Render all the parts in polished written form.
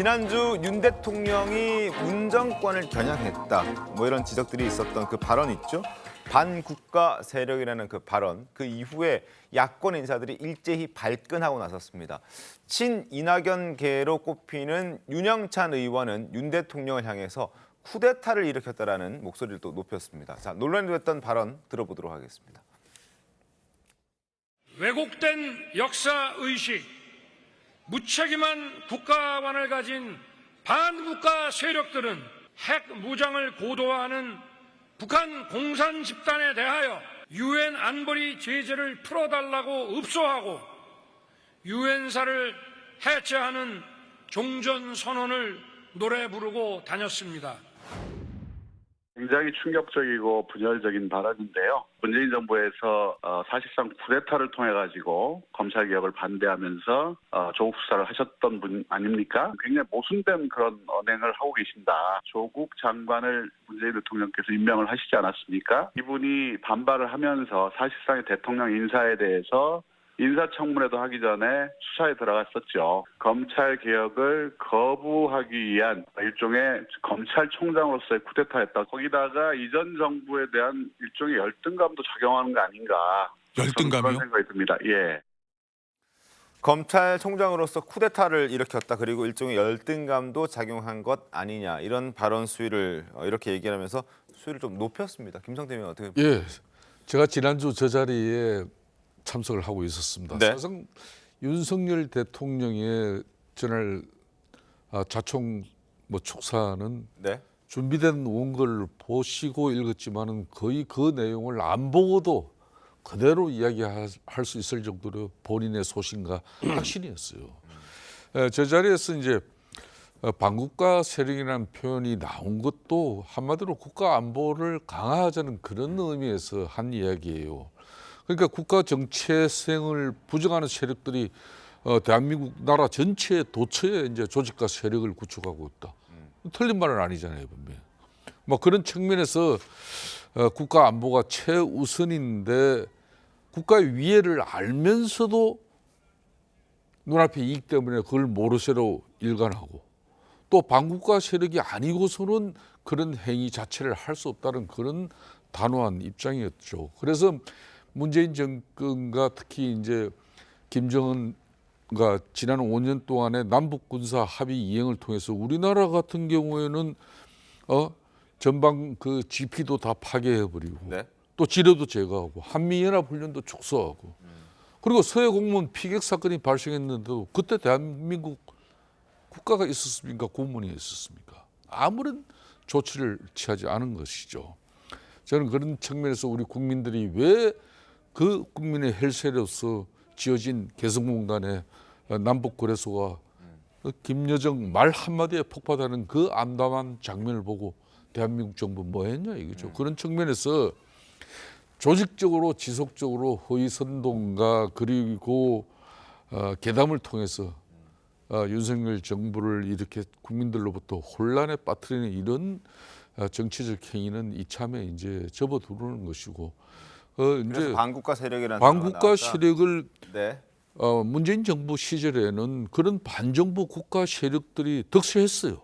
지난주 윤 대통령이 운정권을 겨냥했다. 뭐 이런 지적들이 있었던 그 발언 있죠. 반국가 세력이라는 그 발언. 그 이후에 야권 인사들이 일제히 발끈하고 나섰습니다. 친 이낙연계로 꼽히는 윤영찬 의원은 윤 대통령을 향해서 쿠데타를 일으켰다라는 목소리를 또 높였습니다. 자, 논란이 됐던 발언 들어보도록 하겠습니다. 왜곡된 역사의식, 무책임한 국가관을 가진 반국가 세력들은 핵 무장을 고도화하는 북한 공산 집단에 대하여 유엔 안보리 제재를 풀어달라고 읍소하고 유엔사를 해체하는 종전선언을 노래 부르고 다녔습니다. 굉장히 충격적이고 분열적인 발언인데요. 문재인 정부에서 사실상 쿠데타를 통해 가지고 검찰 개혁을 반대하면서 조국 수사를 하셨던 분 아닙니까? 굉장히 모순된 그런 언행을 하고 계신다. 조국 장관을 문재인 대통령께서 임명을 하시지 않았습니까? 이분이 반발을 하면서 사실상의 대통령 인사에 대해서 인사청문회도 하기 전에 수사에 들어갔었죠. 검찰 개혁을 거부하기 위한 일종의 검찰총장으로서의 쿠데타였다. 거기다가 이전 정부에 대한 일종의 열등감도 작용하는 거 아닌가. 열등감이요? 그런 생각이 듭니다. 예. 검찰총장으로서 쿠데타를 일으켰다. 그리고 일종의 열등감도 작용한 것 아니냐. 이런 발언 수위를 이렇게 얘기하면서 수위를 좀 높였습니다. 김성태 의원 어떻게 보세요? 예, 제가 지난주 저 자리에 참석을 하고 있었습니다. 네. 사실 윤석열 대통령의 전날 자총 축사는 네. 준비된 원고를 보시고 읽었지만은 거의 그 내용을 안 보고도 그대로 이야기할 수 있을 정도로 본인의 소신과 확신이었어요. 저 자리에서 이제 반국가 세력이라는 표현이 나온 것도 한마디로 국가 안보를 강화하자는 그런 의미에서 한 이야기예요. 그러니까 국가 정체성을 부정하는 세력들이 대한민국 나라 전체의 도처에 이제 조직과 세력을 구축하고 있다. 틀린 말은 아니잖아요, 분명히. 뭐 그런 측면에서 국가 안보가 최우선인데 국가의 위해를 알면서도 눈앞의 이익 때문에 그걸 모르쇠로 일관하고 또 반국가 세력이 아니고서는 그런 행위 자체를 할 수 없다는 그런 단호한 입장이었죠. 그래서 문재인 정권과 특히 이제 김정은과 지난 5년 동안의 남북 군사 합의 이행을 통해서 우리나라 같은 경우에는 전방 그 GP도 다 파괴해버리고 네. 또 지뢰도 제거하고 한미연합훈련도 축소하고 그리고 서해 공무원 피격 사건이 발생했는데도 그때 대한민국 국가가 있었습니까? 국문이 있었습니까? 아무런 조치를 취하지 않은 것이죠. 저는 그런 측면에서 우리 국민들이 왜 그 국민의 헬세로서 지어진 개성공단의 남북거래소가 김여정 말 한마디에 폭파하는 그 암담한 장면을 보고 대한민국 정부 뭐 했냐 이거죠. 그런 측면에서 조직적으로 지속적으로 허위선동과 그리고 괴담을 통해서 윤석열 정부를 이렇게 국민들로부터 혼란에 빠뜨리는 이런 정치적 행위는 이참에 이제 접어두는 것이고 이제 반국가 세력이라는 반국가 세력을 네. 문재인 정부 시절에는 그런 반정부 국가 세력들이 득세했어요.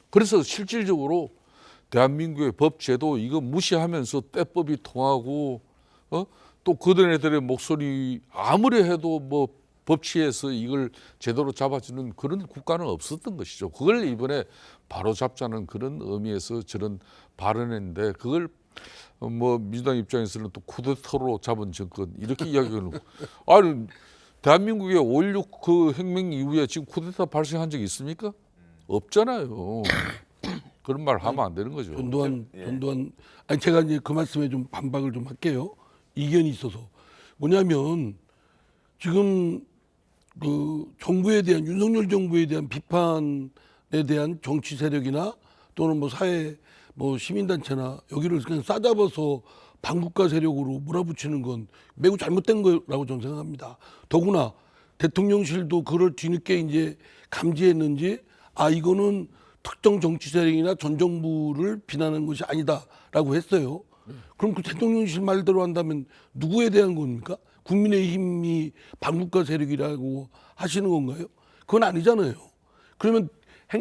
그래서 실질적으로 대한민국의 법 제도 이거 무시하면서 때법이 통하고 또 그들의 목소리 아무리 해도 뭐 법치에서 이걸 제대로 잡아주는 그런 국가는 없었던 것이죠. 그걸 이번에 바로 잡자는 그런 의미에서 저런 발언했는데 그걸 뭐 민주당 입장에서는 또 쿠데타로 잡은 정권 이렇게 이야기하는 거. 아니 대한민국의 5.16 그 혁명 이후에 지금 쿠데타 발생한 적이 있습니까? 없잖아요. 그런 말 하면 안 되는 거죠. 전두환 아니 제가 이제 그 말씀에 좀 반박을 좀 할게요. 이견이 있어서 뭐냐면 지금 그 정부에 대한 윤석열 정부에 대한 비판에 대한 정치 세력이나 또는 뭐 사회 뭐 시민단체나 여기를 그냥 싸잡아서 반국가 세력으로 몰아붙이는 건 매우 잘못된 거라고 저는 생각합니다. 더구나 대통령실도 그걸 뒤늦게 이제 감지했는지 이거는 특정 정치 세력이나 전 정부를 비난하는 것이 아니다라고 했어요. 그럼 그 대통령실 말대로 한다면 누구에 대한 겁니까? 국민의힘이 반국가 세력이라고 하시는 건가요? 그건 아니잖아요. 그러면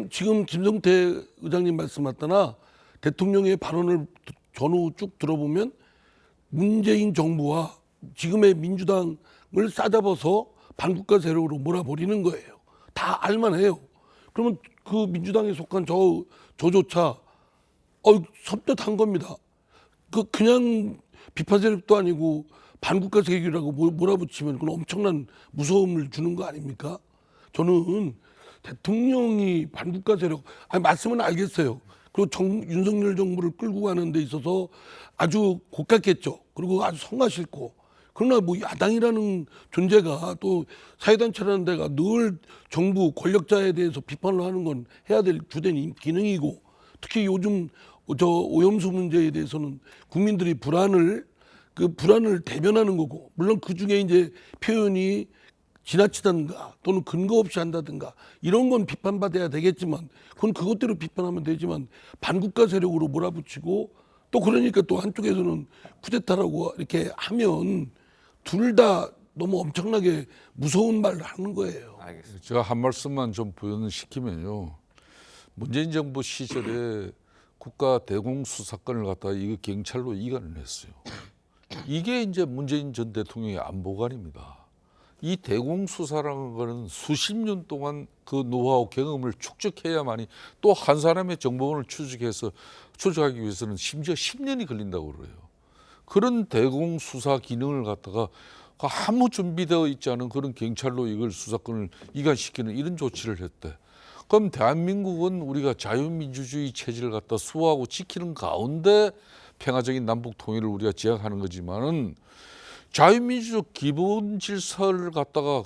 지금 김성태 의장님 말씀하셨다나 대통령의 발언을 전후 쭉 들어보면 문재인 정부와 지금의 민주당을 싸잡아서 반국가 세력으로 몰아버리는 거예요. 다 알만해요. 그러면 그 민주당에 속한 저조차 섭렵한 겁니다. 그냥 비판 세력도 아니고 반국가 세력이라고 몰아붙이면 그건 엄청난 무서움을 주는 거 아닙니까? 저는 대통령이 반국가 세력, 말씀은 알겠어요. 그리고 윤석열 정부를 끌고 가는 데 있어서 아주 고깝겠죠. 그리고 아주 성가실고. 그러나 뭐 야당이라는 존재가 또 사회단체라는 데가 늘 정부 권력자에 대해서 비판을 하는 건 해야 될 주된 기능이고, 특히 요즘 저 오염수 문제에 대해서는 국민들이 불안을 대변하는 거고, 물론 그 중에 이제 표현이 지나치다든가 또는 근거 없이 한다든가 이런 건 비판받아야 되겠지만, 그건 그것대로 비판하면 되지만 반국가 세력으로 몰아붙이고, 또 그러니까 또 한쪽에서는 쿠데타라고 이렇게 하면 둘 다 너무 엄청나게 무서운 말을 하는 거예요. 알겠습니다. 제가 한 말씀만 좀 부연시키면요. 문재인 정부 시절에 국가 대공수 사건을 갖다가 이거 경찰로 이관을 했어요. 이게 이제 문재인 전 대통령의 안보관입니다. 이 대공수사라는 거는 수십 년 동안 그 노하우 경험을 축적해야만이, 또 한 사람의 정보원을 추적하기 위해서는 심지어 10년이 걸린다고 그래요. 그런 대공수사 기능을 갖다가 아무 준비되어 있지 않은 그런 경찰로 이걸 수사권을 이관시키는 이런 조치를 했대. 그럼 대한민국은 우리가 자유민주주의 체제를 갖다 수호하고 지키는 가운데 평화적인 남북 통일을 우리가 지향하는 거지만은 자유민주적 기본 질서를 갖다가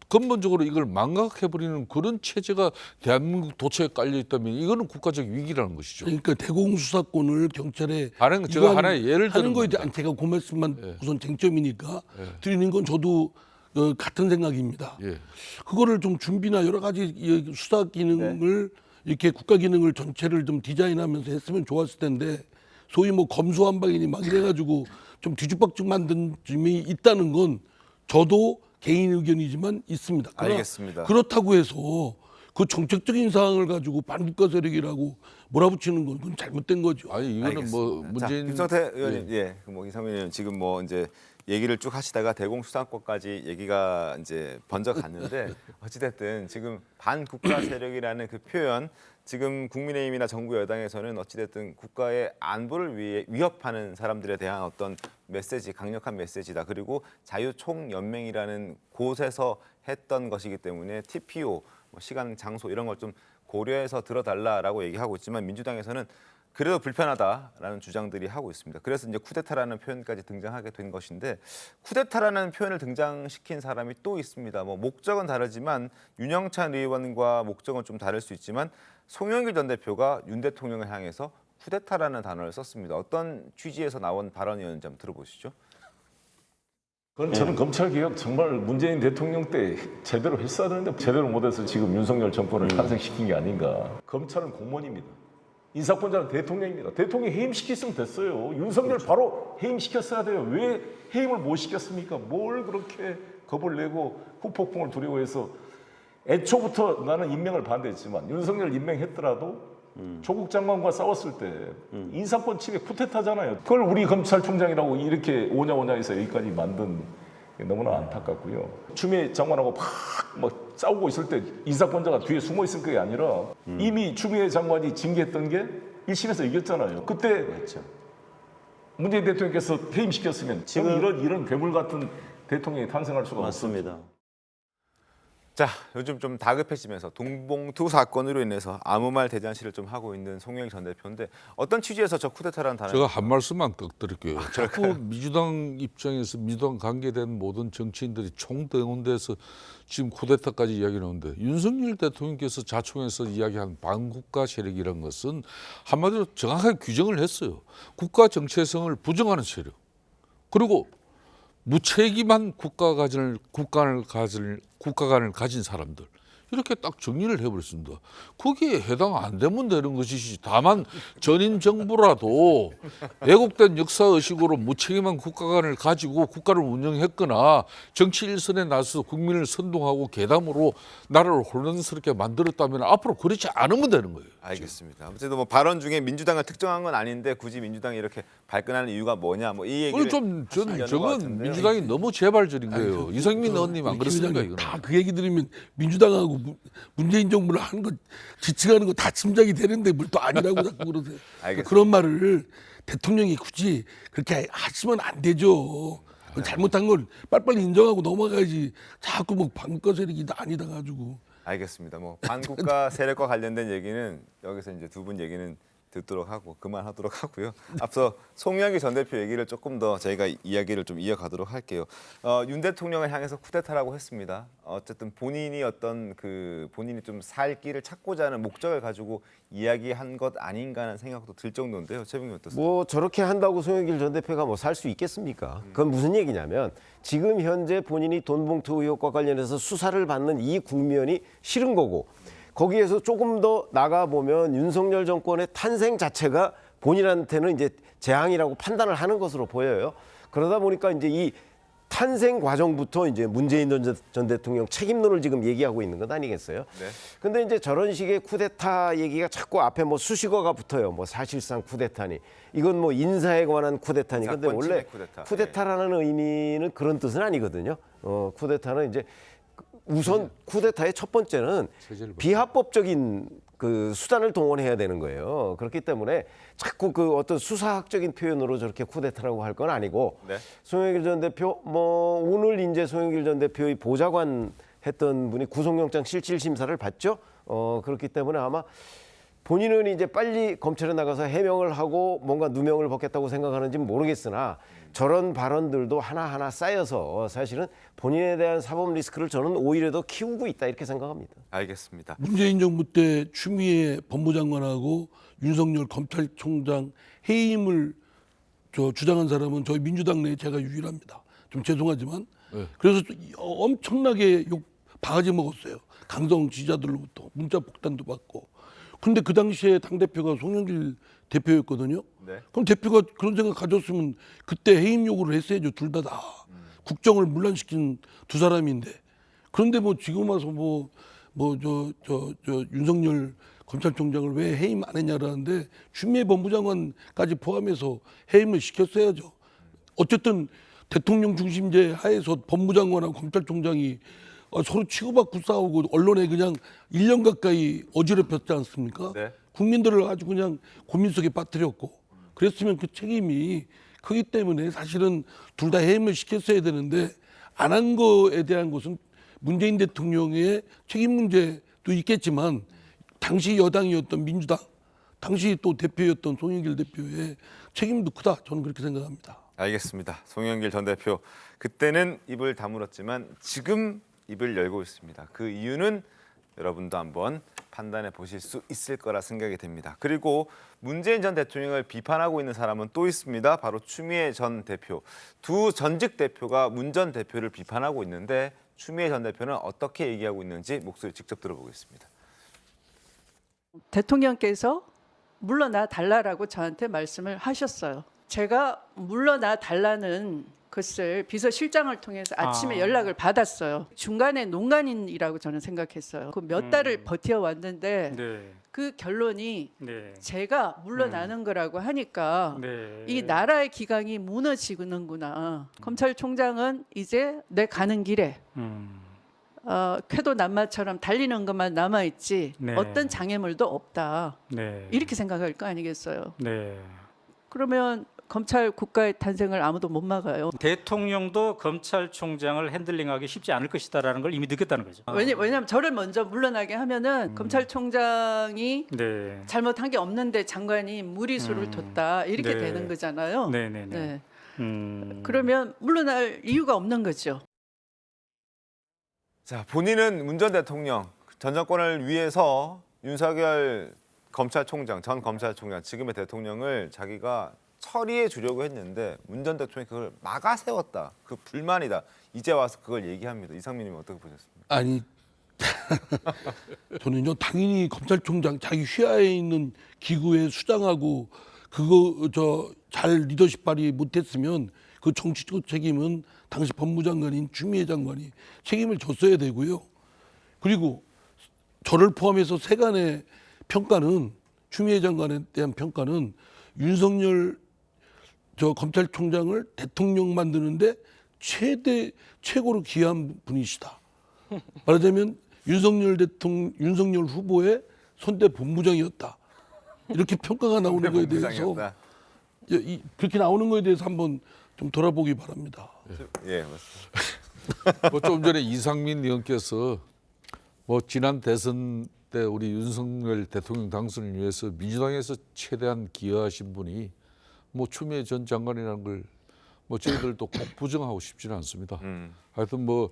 근본적으로 이걸 망각해버리는 그런 체제가 대한민국 도처에 깔려 있다면 이거는 국가적 위기라는 것이죠. 그러니까 대공수사권을 경찰에 제가 하나의 예를 하는 드는 거에 겁니다. 대한 제가 그 말씀만 예. 우선 쟁점이니까 예. 드리는 건 저도 같은 생각입니다. 예. 그거를 좀 준비나 여러 가지 이 수사 기능을 이렇게 국가 기능을 전체를 좀 디자인하면서 했으면 좋았을 텐데, 소위 뭐 검수완박이니 막 이래가지고 좀 뒤죽박죽 만든 점이 있다는 건 저도 개인 의견이지만 있습니다. 그러나 알겠습니다. 그렇다고 해서 그 정책적인 사항을 가지고 반국가 세력이라고 몰아붙이는 건 그건 잘못된 거죠. 아니 이거는 뭐 알겠습니다. 문재인 자, 김성태 의원님, 뭐 이상민 의원 지금 뭐 이제 얘기를 쭉 하시다가 대공수사권까지 얘기가 이제 번져 갔는데 어찌됐든 지금 반국가 세력이라는 그 표현, 지금 국민의힘이나 정부 여당에서는 어찌됐든 국가의 안보를 위해 위협하는 사람들에 대한 어떤 메시지, 강력한 메시지다. 그리고 자유총연맹이라는 곳에서 했던 것이기 때문에 TPO, 뭐 시간, 장소 이런 걸 좀 고려해서 들어달라라고 얘기하고 있지만 민주당에서는 그래도 불편하다라는 주장들이 하고 있습니다. 그래서 이제 쿠데타라는 표현까지 등장하게 된 것인데, 쿠데타라는 표현을 등장시킨 사람이 또 있습니다. 뭐 목적은 다르지만 윤영찬 의원과 목적은 좀 다를 수 있지만 송영길 전 대표가 윤 대통령을 향해서 쿠데타라는 단어를 썼습니다. 어떤 취지에서 나온 발언이었는지 한번 들어보시죠. 그건 저는 검찰개혁 정말 문재인 대통령 때 제대로 했어야 되는데 제대로 못해서 지금 윤석열 정권을 탄생시킨 게 아닌가. 검찰은 공무원입니다. 인사권자는 대통령입니다. 대통령이 해임시켰으면 됐어요. 윤석열 바로 해임시켰어야 돼요. 왜 해임을 못 시켰습니까? 뭘 그렇게 겁을 내고 후폭풍을 두려워해서. 애초부터 나는 임명을 반대했지만 윤석열 임명했더라도 조국 장관과 싸웠을 때 인사권 침해 쿠데타잖아요. 그걸 우리 검찰총장이라고 이렇게 오냐오냐해서 여기까지 만든 게 너무나 안타깝고요. 추미애 장관하고 막 싸우고 있을 때 인사권자가 뒤에 숨어 있을 게 아니라 이미 추미애 장관이 징계했던 게 1심에서 이겼잖아요. 그때 문재인 대통령께서 해임시켰으면 지금 이런 괴물 같은 대통령이 탄생할 수가 맞습니다. 없습니다. 자, 요즘 좀 다급해지면서 동봉투 사건으로 인해서 아무 말 대잔치를 좀 하고 있는 송영길 전 대표인데, 어떤 취지에서 저 쿠데타라는 단어를 제가 한 말씀만 더 드릴게요. 자꾸 민주당 입장에서 민주당 관계된 모든 정치인들이 총동원돼서 지금 쿠데타까지 이야기 나오는데, 윤석열 대통령께서 자총에서 이야기한 반국가 세력이라는 것은 한마디로 정확하게 규정을 했어요. 국가 정체성을 부정하는 세력. 그리고 무책임한 국가관을 가진 사람들, 이렇게 딱 정리를 해버렸습니다. 거기에 해당 안 되면 되는 것이지. 다만 전임 정부라도 왜곡된 역사의식으로 무책임한 국가관을 가지고 국가를 운영했거나 정치 일선에 나서 국민을 선동하고 괴담으로 나라를 혼란스럽게 만들었다면 앞으로 그렇지 않으면 되는 거예요. 알겠습니다. 아무튼 뭐 발언 중에 민주당을 특정한 건 아닌데 굳이 민주당이 이렇게 발끈하는 이유가 뭐냐 뭐 이 얘기를 저는 하시려는 것 저건 같은데요. 민주당이 너무 재발적인 거예요. 저- 이상민 저 의원님 안 그렇습니까 이거는? 다그 얘기 들으면 민주당하고 문재인 정부를 하는 거 지칭하는 거 다 짐작이 되는데 뭘 또 아니라고 자꾸 그러세요. 알겠습니다. 그런 말을 대통령이 굳이 그렇게 하시면 안 되죠. 잘못한 걸 빨리빨리 인정하고 넘어가야지. 자꾸 뭐 반국가 세력이 아니다 가지고. 알겠습니다. 뭐 반국가 세력과 관련된 얘기는 여기서 이제 두 분 얘기는 듣도록 하고 그만하도록 하고요. 앞서 송영길 전 대표 얘기를 조금 더 저희가 이야기를 좀 이어가도록 할게요. 윤 대통령을 향해서 쿠데타라고 했습니다. 어쨌든 본인이 본인이 좀 살 길을 찾고자 하는 목적을 가지고 이야기한 것 아닌가 하는 생각도 들 정도인데요. 최병기 어떠세요? 뭐 저렇게 한다고 송영길 전 대표가 뭐 살 수 있겠습니까? 그건 무슨 얘기냐면 지금 현재 본인이 돈봉투 의혹과 관련해서 수사를 받는 이 국면이 싫은 거고 거기에서 조금 더 나가 보면 윤석열 정권의 탄생 자체가 본인한테는 이제 재앙이라고 판단을 하는 것으로 보여요. 그러다 보니까 이제 이 탄생 과정부터 이제 문재인 전 대통령 책임론을 지금 얘기하고 있는 것 아니겠어요? 네. 근데 이제 저런 식의 쿠데타 얘기가 자꾸 앞에 뭐 수식어가 붙어요. 뭐 사실상 쿠데타니. 이건 뭐 인사에 관한 쿠데타니. 근데 인사권 원래 침해 쿠데타. 쿠데타라는 의미는 그런 뜻은 아니거든요. 쿠데타는 이제 우선 쿠데타의 첫 번째는 비합법적인 그 수단을 동원해야 되는 거예요. 그렇기 때문에 자꾸 그 어떤 수사학적인 표현으로 저렇게 쿠데타라고 할 건 아니고 네. 송영길 전 대표 뭐 오늘 이제 송영길 전 대표의 보좌관 했던 분이 구속영장 실질 심사를 받죠. 그렇기 때문에 아마 본인은 이제 빨리 검찰에 나가서 해명을 하고 뭔가 누명을 벗겠다고 생각하는지는 모르겠으나 저런 발언들도 하나하나 쌓여서 사실은 본인에 대한 사법 리스크를 저는 오히려 더 키우고 있다 이렇게 생각합니다. 알겠습니다. 문재인 정부 때 추미애 법무장관하고 윤석열 검찰총장 해임을 주장한 사람은 저희 민주당 내에 제가 유일합니다. 좀 죄송하지만 그래서 엄청나게 욕 바가지 먹었어요. 강성 지지자들로부터 문자 폭탄도 받고. 근데 그 당시에 당대표가 송영길 대표였거든요. 네. 그럼 대표가 그런 생각 가졌으면 그때 해임 요구를 했어야죠. 둘 다. 국정을 문란시킨 두 사람인데. 그런데 뭐 지금 와서 윤석열 검찰총장을 왜 해임 안 했냐라는데 추미애 법무장관까지 포함해서 해임을 시켰어야죠. 어쨌든 대통령 중심제 하에서 법무장관하고 검찰총장이 서로 치고받고 싸우고 언론에 그냥 1년 가까이 어지럽혔지 않습니까? 네. 국민들을 아주 그냥 고민 속에 빠뜨렸고 그랬으면 그 책임이 크기 때문에 사실은 둘 다 해임을 시켰어야 되는데 안 한 거에 대한 것은 문재인 대통령의 책임 문제도 있겠지만 당시 여당이었던 민주당, 당시 또 대표였던 송영길 대표의 책임도 크다. 저는 그렇게 생각합니다. 알겠습니다. 송영길 전 대표 그때는 입을 다물었지만 지금 입을 열고 있습니다. 그 이유는 여러분도 한번 판단해 보실 수 있을 거라 생각이 됩니다. 그리고 문재인 전 대통령을 비판하고 있는 사람은 또 있습니다. 바로 추미애 전 대표. 두 전직 대표가 문 전 대표를 비판하고 있는데 추미애 전 대표는 어떻게 얘기하고 있는지 목소리 직접 들어보겠습니다. 대통령께서 물러나 달라라고 저한테 말씀을 하셨어요. 제가 물러나 달라는 것을 비서실장을 통해서 아침에 연락을 받았어요. 중간에 농간인이라고 저는 생각했어요. 그 몇 달을 버텨왔는데 네. 그 결론이 네. 제가 물러나는 거라고 하니까 네. 이 나라의 기강이 무너지는구나. 검찰총장은 이제 내 가는 길에 쾌도 남마처럼 달리는 것만 남아있지 네. 어떤 장애물도 없다. 네. 이렇게 생각할 거 아니겠어요. 네. 그러면 검찰 국가의 탄생을 아무도 못 막아요. 대통령도 검찰총장을 핸들링하기 쉽지 않을 것이다라는 걸 이미 느꼈다는 거죠. 왜냐하면 저를 먼저 물러나게 하면은 검찰총장이 네. 잘못한 게 없는데 장관이 무리수를 뒀다 이렇게 네. 되는 거잖아요. 네네네. 네. 그러면 물러날 이유가 없는 거죠. 자, 본인은 문 전 대통령 전 정권을 위해서 윤석열 검찰총장, 전 검찰총장, 지금의 대통령을 자기가 처리해 주려고 했는데 문 전 대통령이 그걸 막아 세웠다. 그 불만이다. 이제 와서 그걸 얘기합니다. 이상민님 어떻게 보셨습니까? 아니 저는요 당연히 검찰총장 자기 휘하에 있는 기구의 수장하고 그거 잘 리더십 발휘 못했으면 그 정치적 책임은 당시 법무장관인 추미애 장관이 책임을 졌어야 되고요. 그리고 저를 포함해서 세간의 평가는 추미애 장관에 대한 평가는 윤석열 검찰총장을 대통령 만드는데 최고로 기여한 분이시다. 말하자면 윤석열 후보의 선대 본부장이었다. 이렇게 평가가 나오는 거에 대해서 본부장이었다. 그렇게 나오는 거에 대해서 한번 좀 돌아보기 바랍니다. 예, 맞습니다. 뭐 좀 전에 이상민 의원께서 뭐 지난 대선 때 우리 윤석열 대통령 당선을 위해서 민주당에서 최대한 기여하신 분이 뭐 추미애 전 장관이라는 걸 뭐 저희들도 꼭 부정하고 싶지는 않습니다. 하여튼 뭐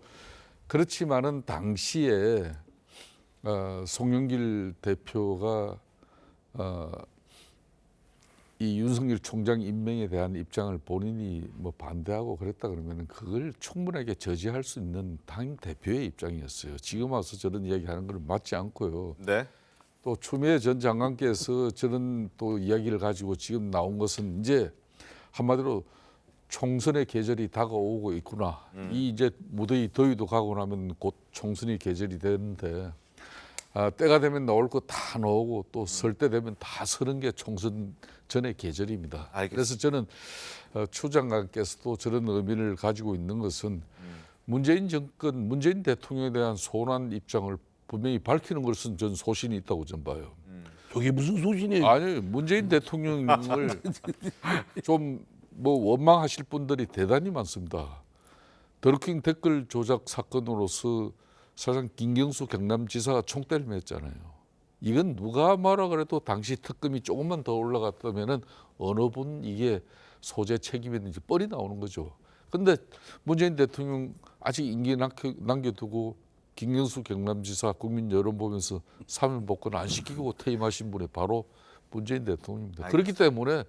그렇지만은 당시에 송영길 대표가 이 윤석열 총장 임명에 대한 입장을 본인이 뭐 반대하고 그랬다 그러면 그걸 충분하게 저지할 수 있는 당 대표의 입장이었어요. 지금 와서 저런 이야기하는 건 맞지 않고요. 네. 또 추미애 전 장관께서 저런 또 이야기를 가지고 지금 나온 것은 이제 한마디로 총선의 계절이 다가오고 있구나. 이 이제 무더위 더위도 가고 나면 곧 총선이 계절이 되는데 때가 되면 나올 거 다 나오고 또 설 때 되면 다 서는 게 총선 전의 계절입니다. 알겠습니다. 그래서 저는 추 장관께서도 저런 의미를 가지고 있는 것은 문재인 정권, 문재인 대통령에 대한 소원한 입장을 분명히 밝히는 것은 전 소신이 있다고 전 봐요. 저게 무슨 소신이에요? 아니 문재인 대통령을 좀 뭐 원망하실 분들이 대단히 많습니다. 드루킹 댓글 조작 사건으로서 사실상 김경수 경남지사가 총대를 맸잖아요. 이건 누가 뭐라 그래도 당시 특검이 조금만 더 올라갔다면은 어느 분 이게 소재 책임이었는지 뻔히 나오는 거죠. 근데 문재인 대통령 아직 임기 남겨두고 김경수 경남지사 국민 여론 보면서 사면 복권 안 시키고 퇴임하신 분이 바로 문재인 대통령입니다. 그렇기 때문에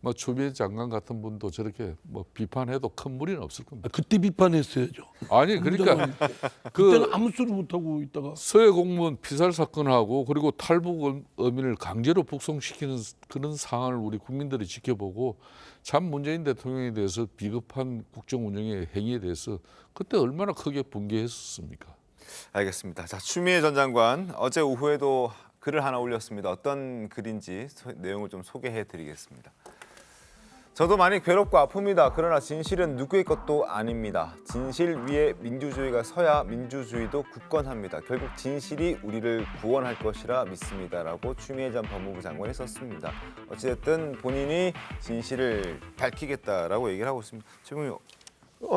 뭐 추미애 장관 같은 분도 저렇게 뭐 비판해도 큰 무리는 없을 겁니다. 그때 비판했어야죠. 아니 그러니까 그때는 아무 소리 못 하고 있다가 서해 공무원 피살 사건하고 그리고 탈북 어민을 강제로 북송시키는 그런 상황을 우리 국민들이 지켜보고 참 문재인 대통령에 대해서 비겁한 국정 운영의 행위에 대해서 그때 얼마나 크게 분개했었습니까? 알겠습니다. 자, 추미애 전 장관 어제 오후에도 글을 하나 올렸습니다. 어떤 글인지 내용을 좀 소개해 드리겠습니다. 저도 많이 괴롭고 아픕니다. 그러나 진실은 누구의 것도 아닙니다. 진실 위에 민주주의가 서야 민주주의도 굳건합니다. 결국 진실이 우리를 구원할 것이라 믿습니다라고 추미애 전 법무부 장관이 썼습니다. 어찌됐든 본인이 진실을 밝히겠다라고 얘기를 하고 있습니다. 지금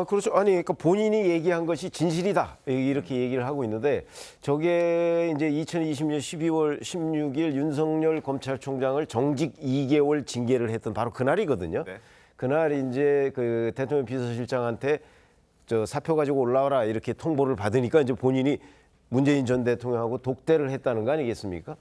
그렇죠. 아니, 그러니까 본인이 얘기한 것이 진실이다. 이렇게 얘기를 하고 있는데 저게 이제 2020년 12월 16일 윤석열 검찰총장을 정직 2개월 징계를 했던 바로 그날이거든요. 네. 그날 이제 그 대통령 비서실장한테 저 사표 가지고 올라와라 이렇게 통보를 받으니까 이제 본인이 문재인 전 대통령하고 독대를 했다는 거 아니겠습니까?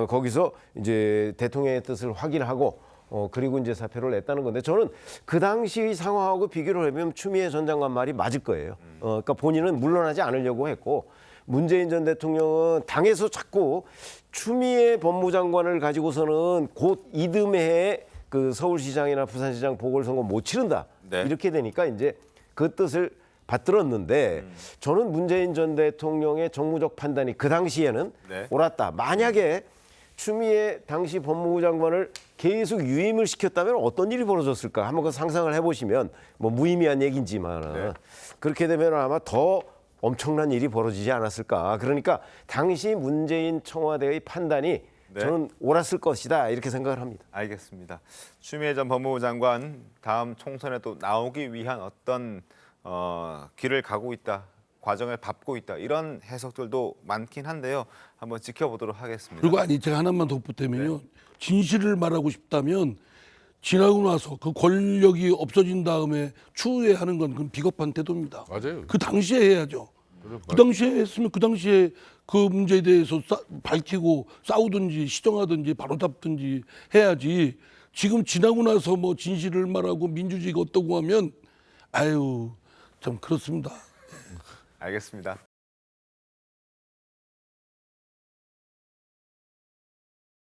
거기서 이제 대통령의 뜻을 확인하고 그리고 이제 사표를 냈다는 건데 저는 그 당시 상황하고 비교를 해보면 추미애 전 장관 말이 맞을 거예요. 그러니까 본인은 물러나지 않으려고 했고 문재인 전 대통령은 당에서 자꾸 추미애 법무장관을 가지고서는 곧 이듬해에 그 서울시장이나 부산시장 보궐선거 못 치른다. 네. 이렇게 되니까 이제 그 뜻을 받들었는데 저는 문재인 전 대통령의 정무적 판단이 그 당시에는 네. 옳았다. 만약에 추미애 당시 법무부 장관을 계속 유임을 시켰다면 어떤 일이 벌어졌을까? 한번 그 상상을 해보시면 뭐 무의미한 얘기지만 네. 그렇게 되면 아마 더 엄청난 일이 벌어지지 않았을까? 그러니까 당시 문재인 청와대의 판단이 네. 저는 옳았을 것이다 이렇게 생각을 합니다. 알겠습니다. 추미애 전 법무부 장관 다음 총선에 또 나오기 위한 어떤 길을 가고 있다, 과정을 밟고 있다 이런 해석들도 많긴 한데요. 한번 지켜보도록 하겠습니다. 그리고 아니 제가 하나만 덧붙이면요. 진실을 말하고 싶다면 지나고 나서 그 권력이 없어진 다음에 추후에 하는 건 그건 비겁한 태도입니다. 맞아요. 그 당시에 해야죠. 그 당시에 했으면 그 당시에 그 문제에 대해서 밝히고 싸우든지 시정하든지 바로 잡든지 해야지. 지금 지나고 나서 뭐 진실을 말하고 민주주의가 어떠고 하면 아유 참 그렇습니다. 알겠습니다.